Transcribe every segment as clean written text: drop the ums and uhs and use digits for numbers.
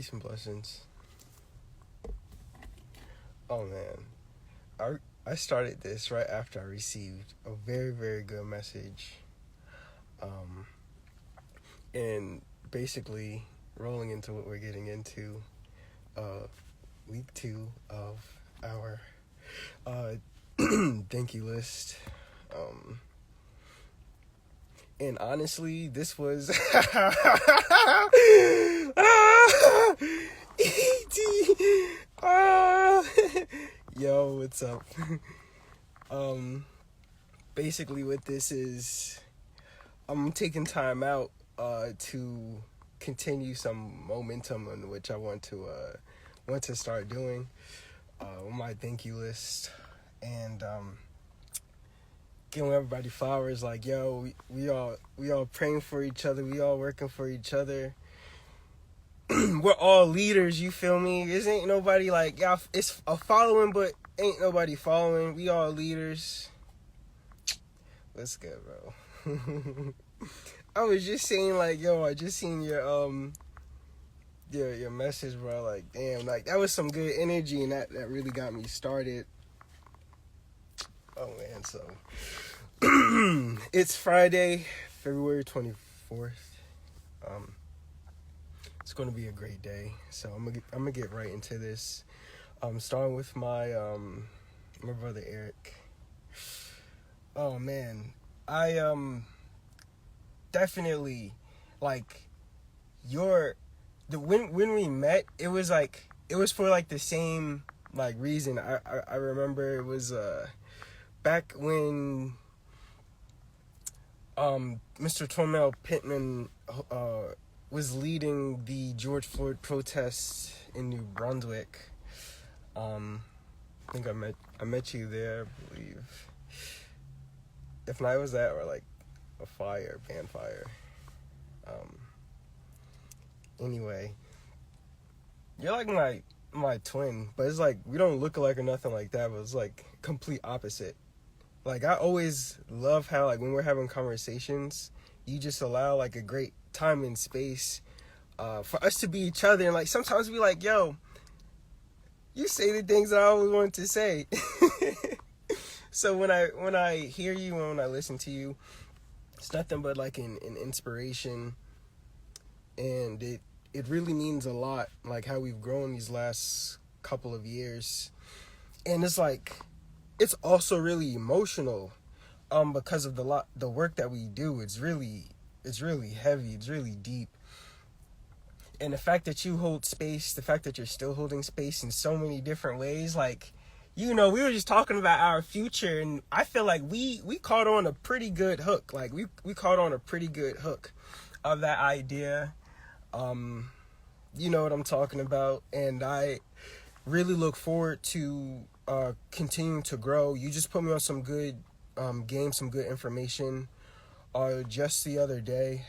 Peace and blessings. Oh man, I started this right after I received a very, very good message, and basically rolling into what we're getting into, week 2 of our thank you list. And honestly, this was E.T. Yo, what's up? Basically what this is, I'm taking time out to continue some momentum in which I want to start doing on my thank you list, and giving everybody flowers. Like, yo, we all praying for each other, we all working for each other. We're all leaders, you feel me? This ain't nobody like, y'all, it's a following, but ain't nobody following. We all leaders. What's good, bro? I was just saying, like, yo, I just seen your message, bro. Like, damn, like, that was some good energy, and that really got me started. Oh man, so it's Friday, February 24th. It's gonna be a great day. So I'm gonna get right into this. Starting with my brother Eric. Oh man, I definitely, like, when we met, it was for like the same like reason. I remember it was back when Mr. Tormel Pittman was leading the George Floyd protests in New Brunswick. I think I met you there, I believe. If not, it was that or like a band fire. Anyway, you're like my twin, but it's like we don't look alike or nothing like that, but it's like complete opposite. Like, I always love how, like, when we're having conversations, you just allow like a great time and space for us to be each other, and like sometimes we like, yo, you say the things that I always wanted to say. So when I hear you and when I listen to you, it's nothing but like an inspiration, and it really means a lot, like how we've grown these last couple of years. And it's like, it's also really emotional because of the work that we do. It's really heavy, it's really deep. And the fact that you hold space, the fact that you're still holding space in so many different ways, like, you know, we were just talking about our future, and I feel like we caught on a pretty good hook. Like, we caught on a pretty good hook of that idea. You know what I'm talking about, and I really look forward to continuing to grow. You just put me on some good game, some good information just the other day.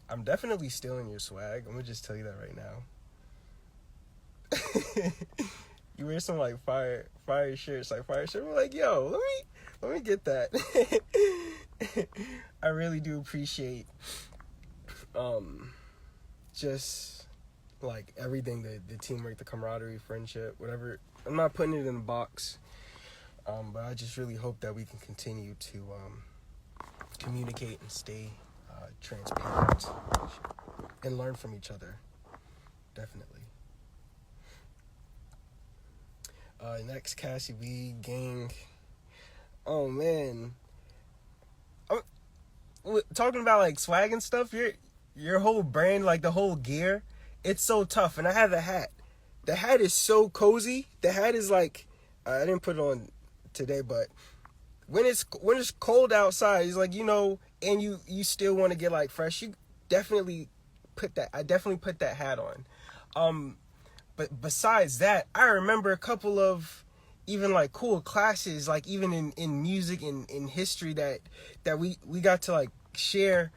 I'm definitely stealing your swag. I'm gonna just tell you that right now. You wear some like fire shirts, like fire shirt. We're like, yo, let me get that. I really do appreciate just like everything, the teamwork, the camaraderie, friendship, whatever. I'm not putting it in a box, but I just really hope that we can continue to communicate and stay transparent and learn from each other. Definitely. Next, Cassie B gang. Oh man, talking about like swag and stuff. Your whole brand, like the whole gear, it's so tough. And I have a hat. The hat is so cozy. The hat is like, I didn't put it on today, but when it's cold outside, it's like, you know, and you still want to get like fresh, you definitely put that. I definitely put that hat on. But besides that, I remember a couple of even like cool classes, like even in music and in history that we got to like share.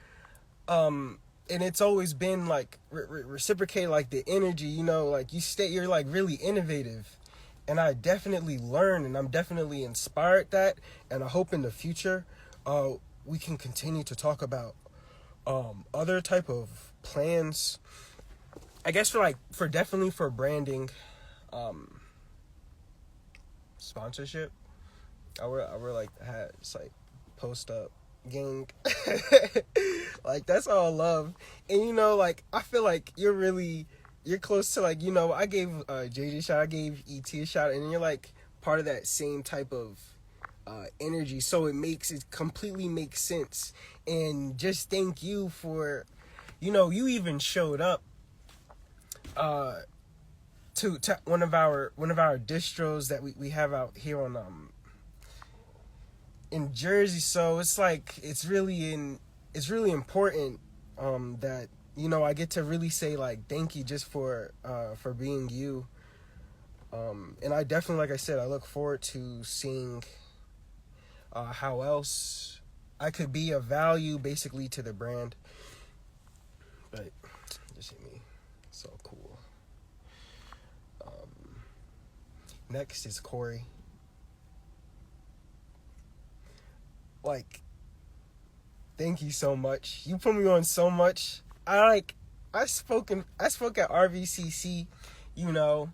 And it's always been like reciprocate, like the energy, you know, like you're like really innovative. And I definitely learned, and I'm definitely inspired that. And I hope in the future, we can continue to talk about other type of plans. I guess for definitely for branding, sponsorship. I would like have it's like post up gang. Like that's all I love. And you know, like I feel like you're close to like, you know, I gave JJ a shot, I gave ET a shot, and you're like part of that same type of energy, so it completely makes sense. And just thank you for, you know, you even showed up to one of our distros that we have out here on in Jersey. So it's like it's really important that, you know, I get to really say like thank you just for being you. And I definitely, like I said, I look forward to seeing how else I could be of value basically to the brand. But just hit me. So cool. Next is Corey. Like, thank you so much. You put me on so much. I spoke at RVCC, you know.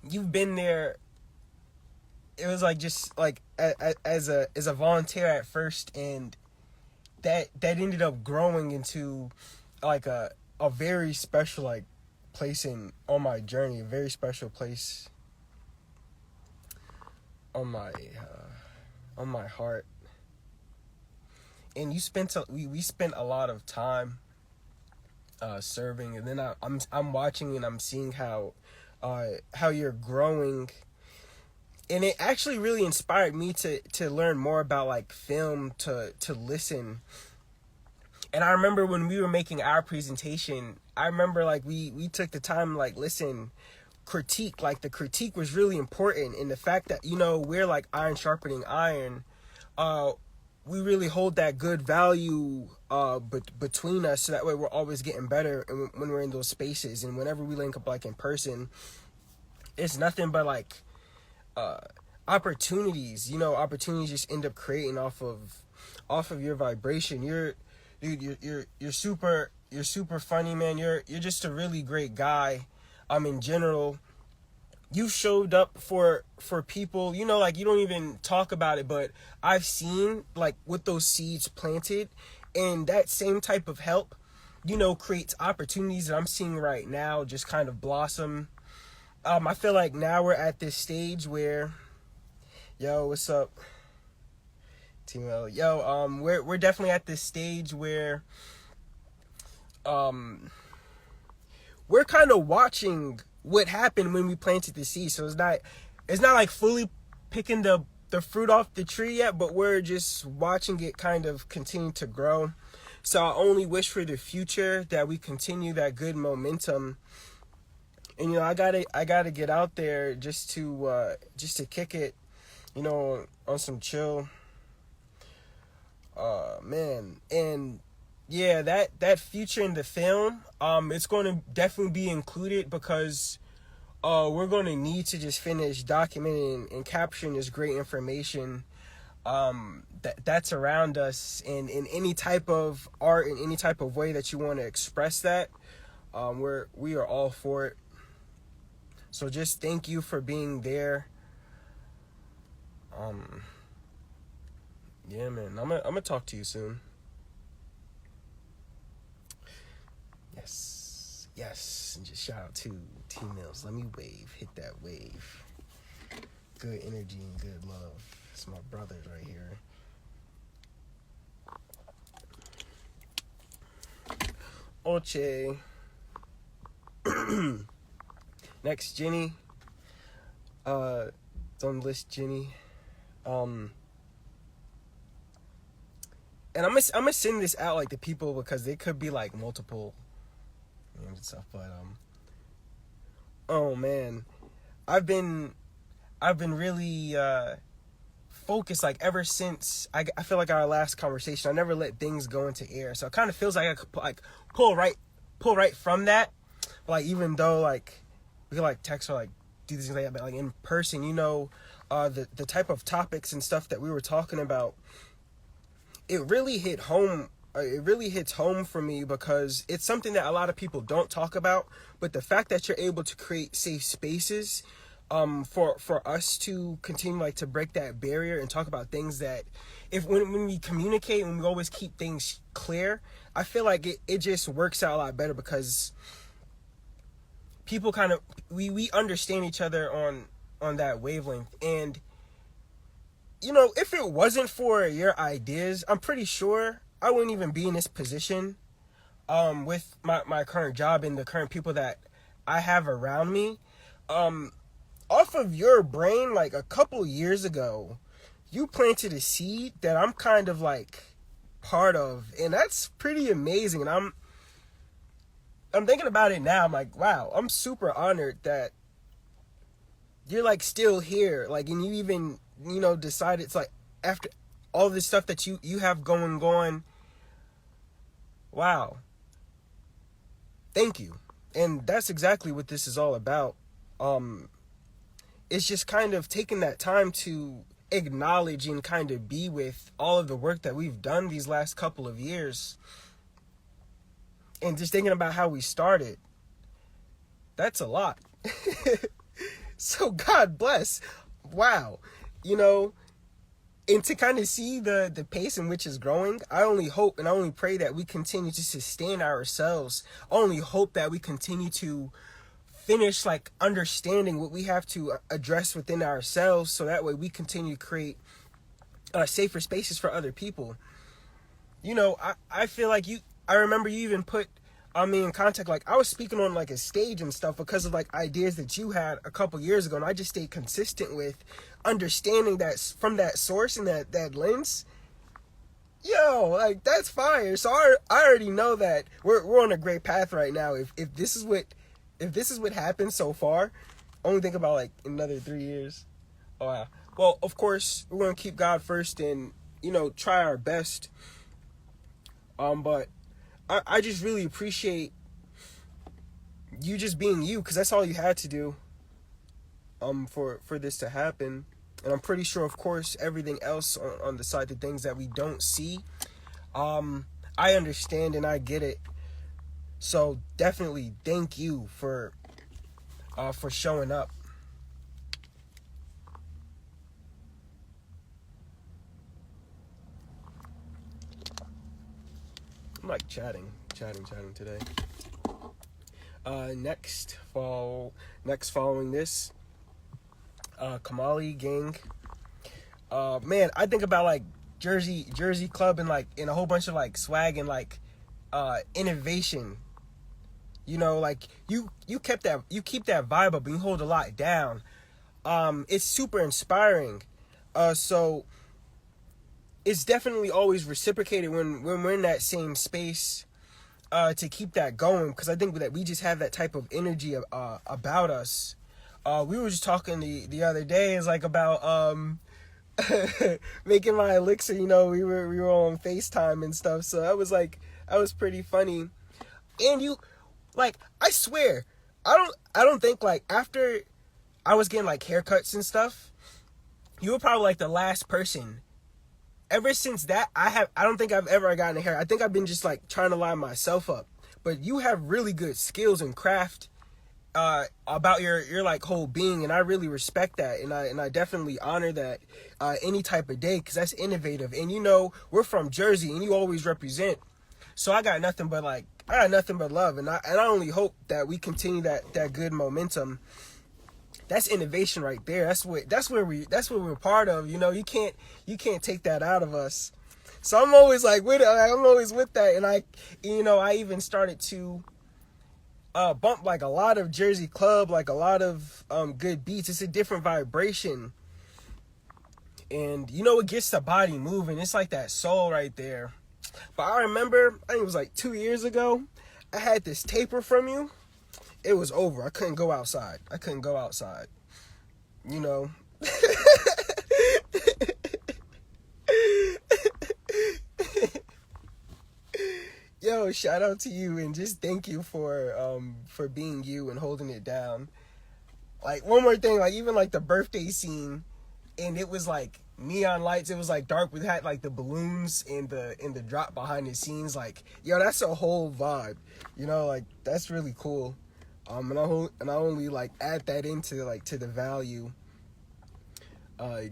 You've been there. It was like just like as a volunteer at first, and that ended up growing into like a very special like place on my journey, a very special place on my heart. And we spent a lot of time serving, and then I'm watching and I'm seeing how you're growing. And it actually really inspired me to learn more about like film, to listen. And I remember when we were making our presentation, I remember like we took the time like listen, critique. Like the critique was really important, and the fact that, you know, we're like iron sharpening iron. We really hold that good value between us, so that way we're always getting better when we're in those spaces. And whenever we link up like in person, it's nothing but like opportunities. You know, opportunities just end up creating off of your vibration. You're super funny, man. You're just a really great guy. In general, you showed up for people, you know, like you don't even talk about it, but I've seen like with those seeds planted, and that same type of help, you know, creates opportunities that I'm seeing right now just kind of blossom. I feel like now we're at this stage where, yo, what's up, Team L? Yo, we're definitely at this stage where, we're kind of watching what happened when we planted the seed. So it's not like fully picking the fruit off the tree yet, but we're just watching it kind of continue to grow. So I only wish for the future that we continue that good momentum. And, you know, I gotta get out there just to kick it, you know, on some chill. Man. And yeah, that future in the film, it's going to definitely be included, because we're going to need to just finish documenting and capturing this great information that's around us, and in any type of art, in any type of way that you want to express that. We are all for it. So just thank you for being there. Yeah, man, I'm gonna talk to you soon. Yes, and just shout out to T Mills. Let me wave, hit that wave. Good energy and good love. It's my brothers right here. Oche. Next, Jenny. It's on the list, Jenny. And I'm gonna send this out like to people, because they could be like multiple names and stuff. But oh man, I've been really focused, like ever since I feel like our last conversation. I never let things go into air, so it kind of feels like I could like pull right from that. Like, even though like we could like text or like do these things like that, but like in person, you know, the type of topics and stuff that we were talking about, it really hit home. It really hits home for me because it's something that a lot of people don't talk about. But the fact that you're able to create safe spaces, for us to continue like to break that barrier and talk about things that, if when we communicate, when we always keep things clear, I feel like it just works out a lot better because people kind of we understand each other on that wavelength. And if it wasn't for your ideas, I'm pretty sure I wouldn't even be in this position with my current job and the current people that I have around me. Off of your brain, like a couple years ago, you planted a seed that I'm kind of like part of, and that's pretty amazing. And I'm thinking about it now. I'm like, wow, I'm super honored that you're like still here, like, and you even decided, it's like, after all this stuff that you have going on. Wow, thank you. And that's exactly what this is all about. It's just kind of taking that time to acknowledge and kind of be with all of the work that we've done these last couple of years, and just thinking about how we started. That's a lot. So God bless. Wow. And to kind of see the pace in which it's growing, I only hope and I only pray that we continue to sustain ourselves. I only hope that we continue to finish like understanding what we have to address within ourselves, so that way we continue to create safer spaces for other people. I feel like I remember you even put me in contact, like I was speaking on like a stage and stuff because of like ideas that you had a couple years ago, and I just stayed consistent with understanding that from that source and that lens. Like that's fire. So I already know that we're on a great path right now. If this is what happened so far, only think about like another 3 years. Oh wow. Well, of course we're gonna keep God first and try our best. But I just really appreciate you just being you, because that's all you had to do for this to happen. And I'm pretty sure, of course, everything else on the side, the things that we don't see, I understand and I get it. So definitely thank you for showing up. I'm like chatting today. Next following this, Kamali gang. Man, I think about like Jersey Club and like in a whole bunch of like swag and like innovation. Like you keep that vibe up and you hold a lot down. It's super inspiring. So it's definitely always reciprocated when we're in that same space, to keep that going, because I think that we just have that type of energy about us. We were just talking the other day, it's like about making my elixir. We were on FaceTime and stuff, so that was pretty funny. And you, like, I swear, I don't think like after I was getting like haircuts and stuff, you were probably like the last person. Ever since that, I don't think I've ever gotten a hair. I think I've been just like trying to line myself up. But you have really good skills and craft about your like whole being, and I really respect that, and I definitely honor that any type of day, because that's innovative. And we're from Jersey, and you always represent. So I got nothing but love, and I only hope that we continue that good momentum. That's innovation right there. That's what we're part of. You can't take that out of us. So I'm always like with it. I'm always with that, and I even started to bump like a lot of Jersey Club, like a lot of good beats. It's a different vibration, and it gets the body moving. It's like that soul right there. But I remember, I think it was like 2 years ago, I had this taper from you. It was over. I couldn't go outside. Yo, shout out to you, and just thank you for being you and holding it down. Like, one more thing, like even like the birthday scene, and it was like neon lights. It was like dark. We had like the balloons in the drop behind the scenes. Like, yo, that's a whole vibe. You know, like that's really cool. And I only like add that into like to the value.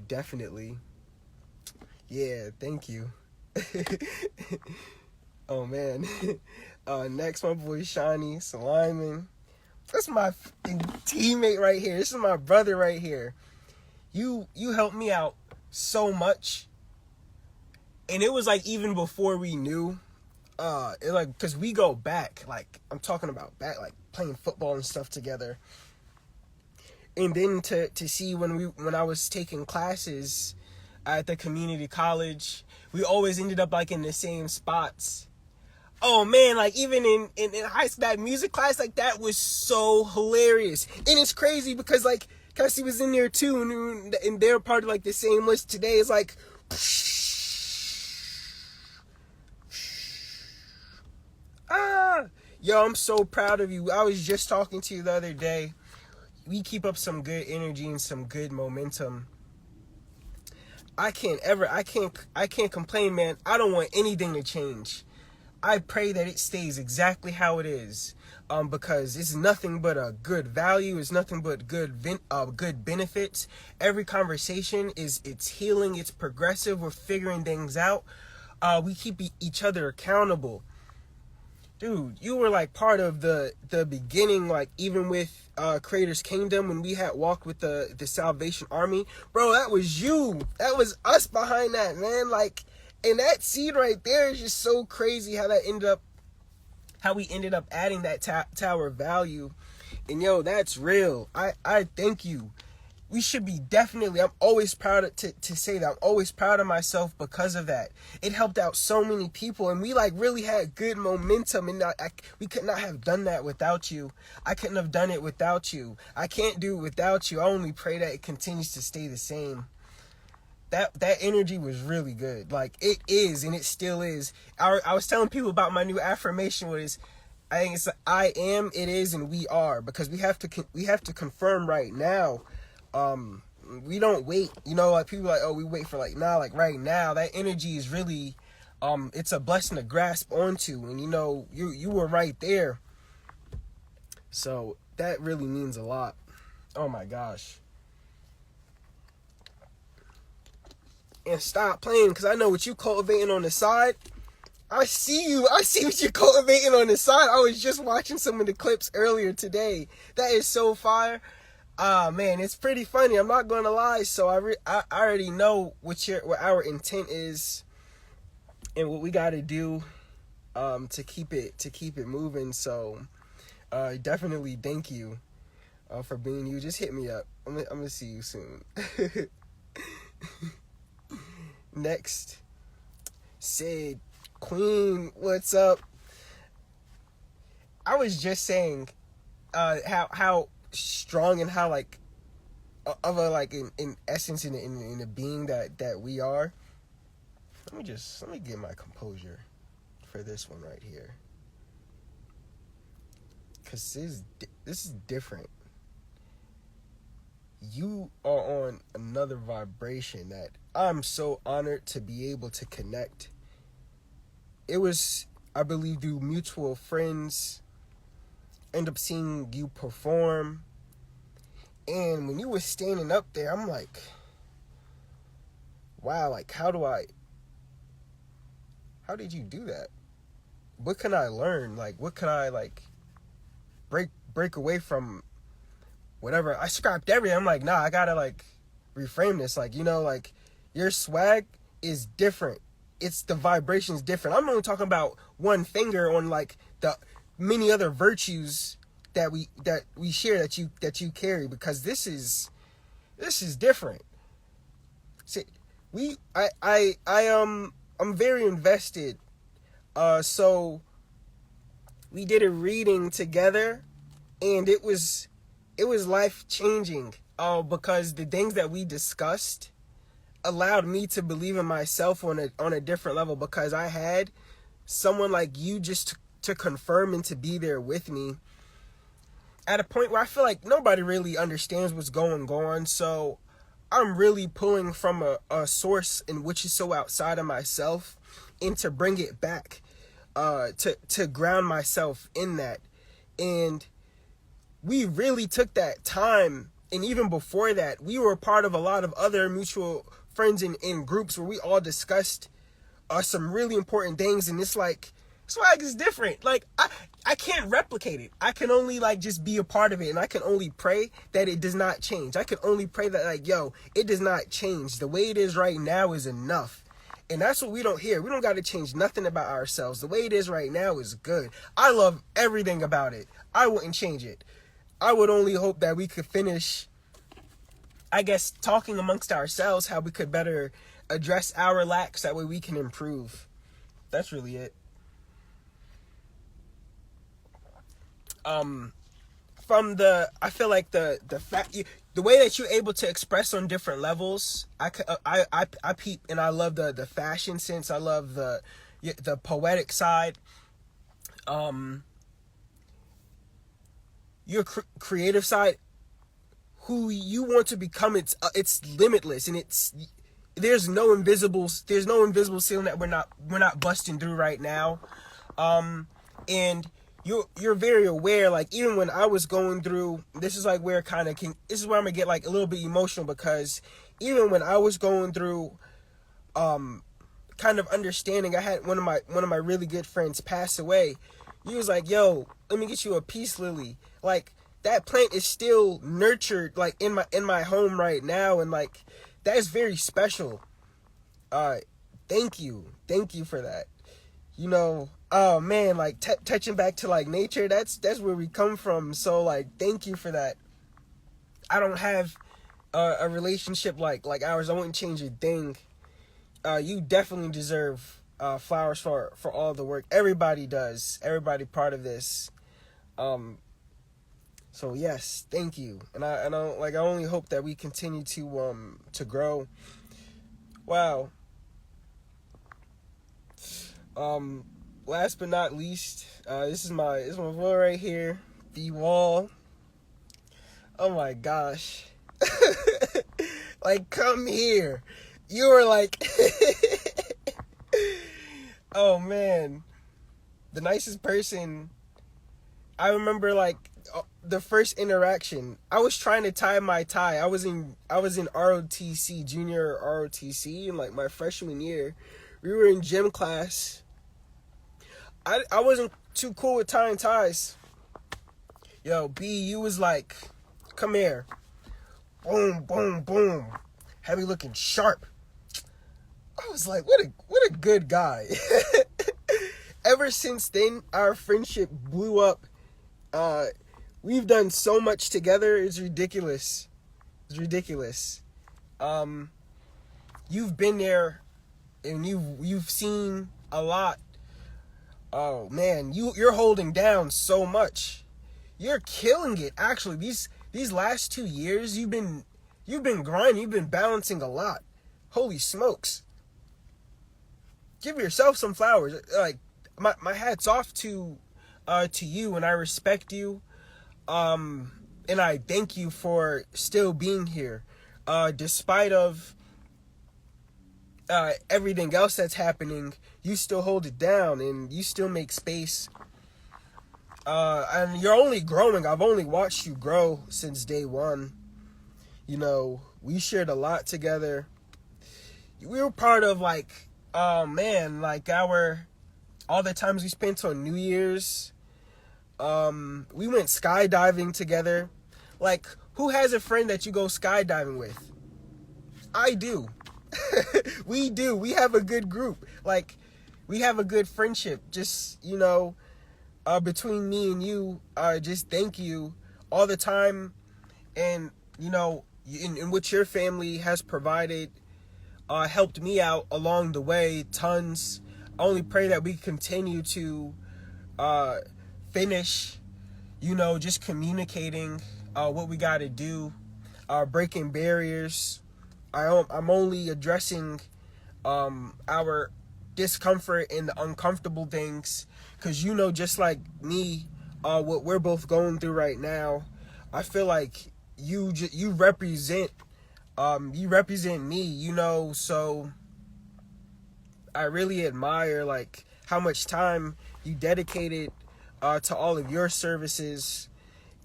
Definitely. Yeah, thank you. Oh man. Next, my boy Shawnee Saliman. That's my teammate right here. This is my brother right here. You helped me out so much, and it was like even before we knew. It like because we go back. Like I'm talking about back, like playing football and stuff together. And then to see when I was taking classes at the community college, we always ended up like in the same spots. Oh man, like even in high school, that music class, like that was so hilarious. And it's crazy because like Cassie was in there too, and they're part of like the same list today. It's like, yo, I'm so proud of you. I was just talking to you the other day. We keep up some good energy and some good momentum. I can't complain, man. I don't want anything to change. I pray that it stays exactly how it is, because it's nothing but a good value. It's nothing but good benefits. Every conversation it's healing. It's progressive. We're figuring things out. We keep each other accountable. Dude, you were like part of the beginning, like even with Creator's Kingdom when we had walked with the Salvation Army. Bro, that was you. That was us behind that, man. Like, and that seed right there is just so crazy how we ended up adding that tower value. And yo, that's real. I thank you. We should be definitely, I'm always proud to say that. I'm always proud of myself because of that. It helped out so many people, and we like really had good momentum, and we could not have done that without you. I couldn't have done it without you. I can't do it without you. I only pray that it continues to stay the same. That energy was really good. Like, it is, and it still is. I was telling people about my new affirmation was, I think it's I am, it is, and we are, because we have to confirm right now. We don't wait, you know, like people are like, oh, we wait for like now, like right now. That energy is really, it's a blessing to grasp onto, and you know, you were right there. So that really means a lot. Oh my gosh. And stop playing, because I know what you cultivating on the side. I see what you're cultivating on the side. I was just watching some of the clips earlier today. That is so fire. Man, it's pretty funny. I'm not going to lie. So I already know what our intent is and what we got to do to keep it moving. So definitely thank you for being you. Just hit me up. I'm going to see you soon. Next, Sid Queen, what's up? I was just saying how strong and how like of a like in essence in the being that we are. Let me get my composure for this one right here, because this is different. You are on another vibration that I'm so honored to be able to connect. It was, I believe, through mutual friends, end up seeing you perform. And when you were standing up there, I'm like, wow, like how did you do that? What can I learn? Like, what can I like break away from? Whatever, I scrapped everything. I'm like, nah, I gotta like reframe this. Like, you know, like your swag is different. It's the vibration's different. I'm only talking about one finger on like the many other virtues that we share that you carry, because this is different. See, I'm very invested. So we did a reading together, and it was life-changing, because the things that we discussed allowed me to believe in myself on a different level, because I had someone like you just to confirm and to be there with me at a point where I feel like nobody really understands what's going on. So I'm really pulling from a source in which is so outside of myself, and to bring it back, to ground myself in that. And we really took that time, and even before that, we were a part of a lot of other mutual friends in groups where we all discussed some really important things. And it's like, swag is different. Like, I can't replicate it. I can only like just be a part of it, and I can only pray that it does not change. I can only pray that, like, yo, it does not change. The way it is right now is enough. And that's what we don't hear. We don't got to change nothing about ourselves. The way it is right now is good. I love everything about it. I wouldn't change it. I would only hope that we could finish, I guess, talking amongst ourselves how we could better address our lacks. That way we can improve. That's really it. I feel like the way that you're able to express on different levels, I peep, and I love the fashion sense. I love the poetic side. Your creative side, who you want to become, it's limitless, and there's no invisible ceiling that we're not busting through right now. And you're very aware, like, even when I was going through, this is like where this is where I'm gonna get like a little bit emotional, because even when I was going through kind of understanding, I had one of my really good friends pass away. He was like, yo, let me get you a peace lily. Like, that plant is still nurtured, like, in my home right now, and like, that is very special. Thank you for that. You know, oh man, like, touching back to like nature, that's where we come from. So like, thank you for that. I don't have a relationship like ours. I wouldn't change a thing. You definitely deserve flowers for all the work. Everybody does. Everybody part of this. So yes, thank you. And I only hope that we continue to grow. Wow. Last but not least, this is my boy right here, The Wall. Oh my gosh. Like, come here. You were like oh man, the nicest person. I remember, like, the first interaction, I was trying to tie my tie. I was in ROTC, junior ROTC, in like my freshman year. We were in gym class. I wasn't too cool with tying ties. Yo, B, you was like, come here. Boom, boom, boom. Had me looking sharp. I was like, what a good guy. Ever since then, our friendship blew up. We've done so much together. It's ridiculous. You've been there, and you've seen a lot. Oh man, you're holding down so much. You're killing it. Actually, these last 2 years, you've been grinding. You've been balancing a lot. Holy smokes. Give yourself some flowers. Like, my hat's off to you, and I respect you. And I thank you for still being here, despite of everything else that's happening. You still hold it down, and you still make space. And you're only growing. I've only watched you grow since day one. You know, we shared a lot together. We were part of, like, man, like, all the times we spent on New Year's. We went skydiving together. Like, who has a friend that you go skydiving with? I do. We do. We have a good group. Like, we have a good friendship. Just, you know, between me and you, just thank you all the time. And, you know, in which your family has provided, helped me out along the way, tons. I only pray that we continue to finish, you know, just communicating what we got to do, breaking barriers. I'm only addressing our discomfort and the uncomfortable things, because, you know, just like me, what we're both going through right now, I feel like you represent You represent me, you know, so I really admire like how much time you dedicated to all of your services,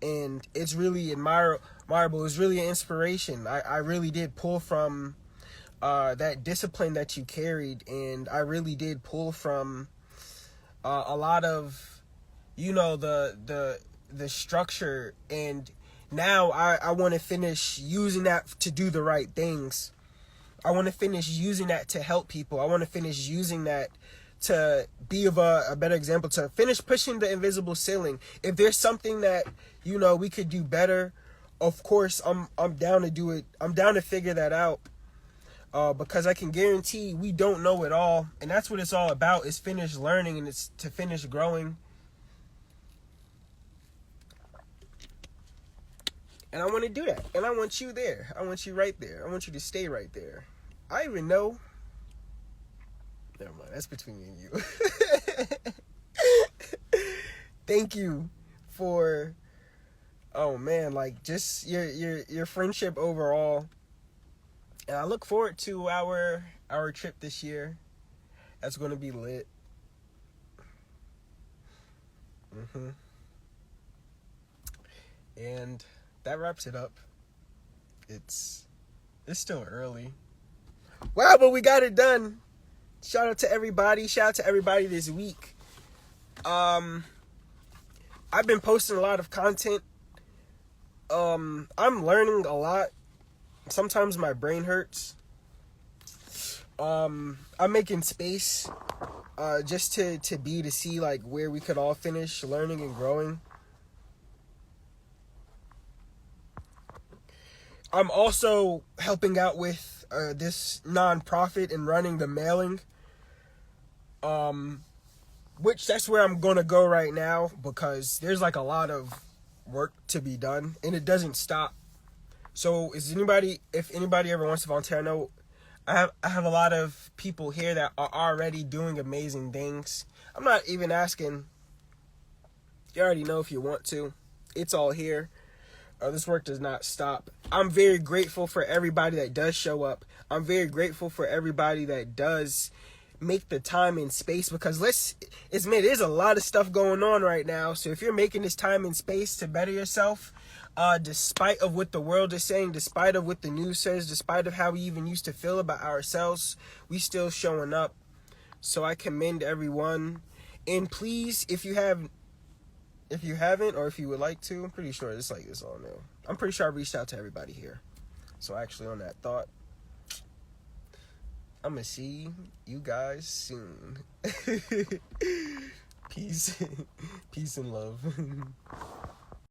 and it's really admirable. It's really an inspiration. I really did pull from that discipline that you carried, and I really did pull from a lot of, you know, the structure, and now I want to finish using that to do the right things. I want to finish using that to help people. I want to finish using that to be of a better example, to finish pushing the invisible ceiling. If there's something that, you know, we could do better, of course, I'm down to do it. I'm down to figure that out. Because I can guarantee we don't know it all. And that's what it's all about, is finish learning, and it's to finish growing. And I want to do that. And I want you there. I want you right there. I want you to stay right there. I even know. Never mind. That's between me and you. Thank you for, oh man, like just your friendship overall. And I look forward to our trip this year. That's going to be lit. And that wraps it up. It's still early. Wow, but we got it done. Shout out to everybody. Shout out to everybody this week. I've been posting a lot of content. I'm learning a lot. Sometimes my brain hurts. I'm making space just to see like where we could all finish learning and growing. I'm also helping out with this nonprofit and running the mailing, which that's where I'm gonna go right now, because there's like a lot of work to be done and it doesn't stop. So if anybody ever wants to volunteer, I know I have a lot of people here that are already doing amazing things. I'm not even asking. You already know if you want to. It's all here. This work does not stop. I'm very grateful for everybody that does show up. I'm very grateful for everybody that does make the time and space, because let's admit, there's a lot of stuff going on right now. So if you're making this time and space to better yourself, despite of what the world is saying, despite of what the news says, despite of how we even used to feel about ourselves, we still showing up. So I commend everyone. And please, if you haven't, or if you would like to, I'm pretty sure it's like this all new. I'm pretty sure I reached out to everybody here. So actually, on that thought, I'm gonna see you guys soon. Peace. Peace and love.